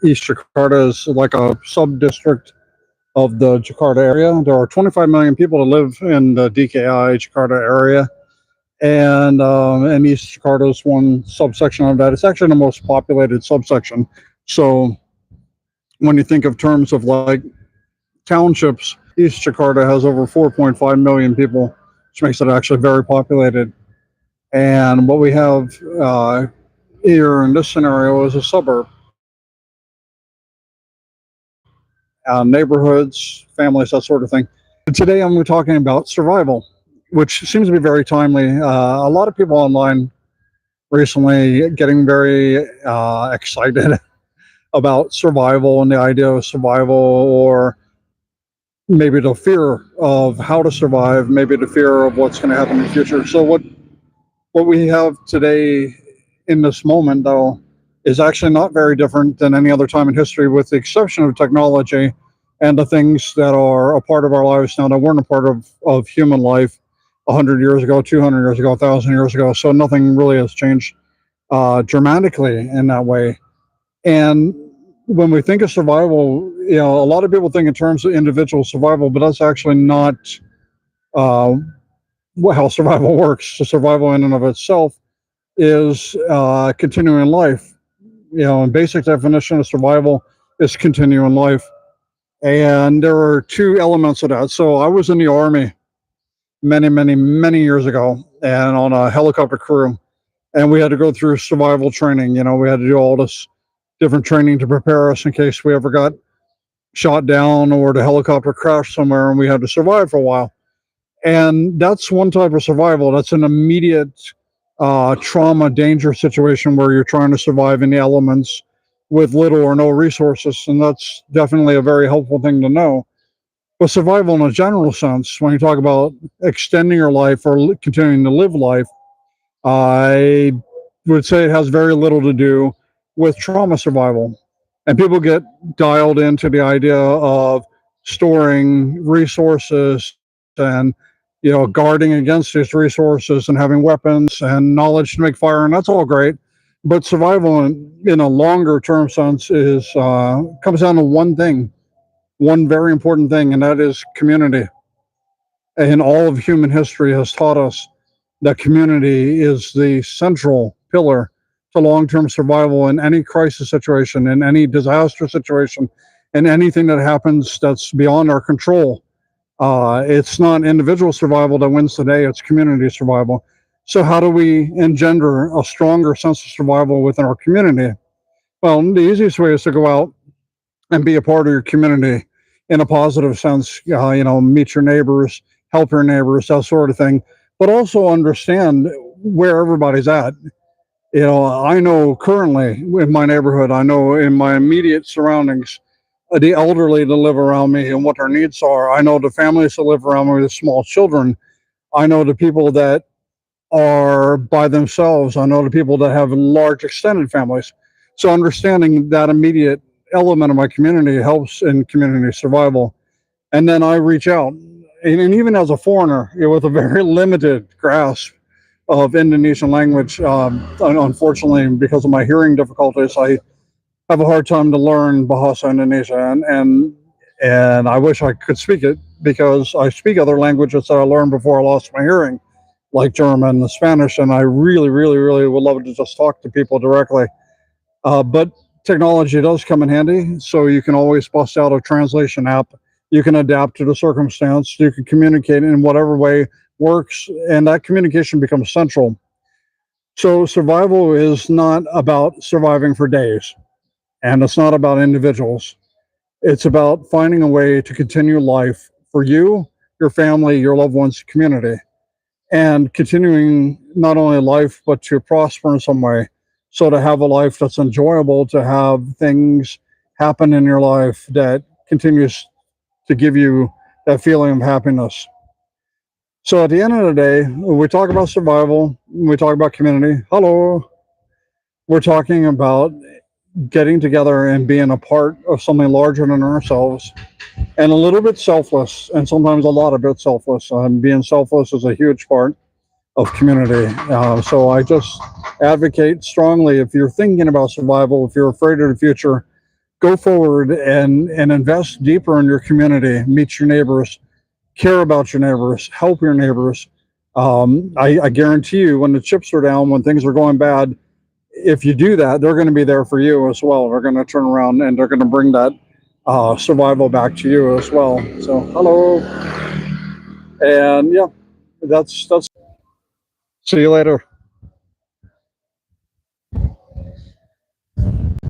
East Jakarta is like a sub-district of the Jakarta area. There are 25 million people that live in the DKI Jakarta area, and East Jakarta is one subsection of that. It's actually the most populated subsection. So when you think of terms of like townships, East Jakarta has over 4.5 million people, which makes it actually very populated. And what we have here in this scenario is a suburb, neighborhoods, families, that sort of thing. Today I'm talking about survival, which seems to be very timely. A lot of people online recently getting very excited about survival and the idea of survival, or maybe the fear of how to survive, maybe the fear of what's going to happen in the future. So what we have today in this moment, though, is actually not very different than any other time in history, with the exception of technology and the things that are a part of our lives now that weren't a part of human life 100 years ago, 200 years ago, 1,000 years ago. So nothing really has changed dramatically in that way. And when we think of survival, a lot of people think in terms of individual survival, but that's actually not uh, how survival works. So survival in and of itself is continuing life. A basic definition of survival is continuing life. And there are two elements of that. So I was in the Army many, many, many years ago, and on a helicopter crew, and we had to go through survival training. We had to do all this different training to prepare us in case we ever got shot down or the helicopter crashed somewhere and we had to survive for a while. And that's one type of survival. That's an immediate trauma, danger situation where you're trying to survive in the elements with little or no resources. And that's definitely a very helpful thing to know. But survival in a general sense, when you talk about extending your life or continuing to live life, I would say it has very little to do with trauma survival. And people get dialed into the idea of storing resources and guarding against these resources and having weapons and knowledge to make fire, and that's all great. But survival in a longer term sense is comes down to one thing, one very important thing, and that is community. And all of human history has taught us that community is the central pillar to long term survival in any crisis situation, in any disaster situation, in anything that happens that's beyond our control. It's not individual survival that wins today, it's community survival. So, how do we engender a stronger sense of survival within our community? Well, the easiest way is to go out and be a part of your community in a positive sense. Meet your neighbors, help your neighbors, that sort of thing, but also understand where everybody's at. I know currently in my neighborhood, I know in my immediate surroundings, the elderly that live around me and what their needs are. I know the families that live around me with small children. I know the people that are by themselves. I know the people that have large extended families. So understanding that immediate element of my community helps in community survival. And then I reach out, and even as a foreigner, with a very limited grasp of Indonesian language, unfortunately, because of my hearing difficulties, I have a hard time to learn Bahasa Indonesia, and I wish I could speak it because I speak other languages that I learned before I lost my hearing, like German and Spanish, and I really, really, really would love to just talk to people directly. But technology does come in handy, so you can always bust out a translation app. You can adapt to the circumstance. You can communicate in whatever way works, and that communication becomes central. So survival is not about surviving for days, and it's not about individuals. It's about finding a way to continue life for you, your family, your loved ones, community, and continuing not only life, but to prosper in some way. So to have a life that's enjoyable, to have things happen in your life that continues to give you that feeling of happiness. So at the end of the day, when we talk about survival, when we talk about community, hello, we're talking about getting together and being a part of something larger than ourselves, and a little bit selfless, and sometimes a lot of bit selfless. Being selfless is a huge part. of community. So I just advocate strongly, if you're thinking about survival, if you're afraid of the future, go forward and invest deeper in your community, meet your neighbors, care about your neighbors, help your neighbors. I guarantee you, when the chips are down, when things are going bad, if you do that, they're going to be there for you as well. They're going to turn around and they're going to bring that survival back to you as well. So hello, and yeah, that's. See you later.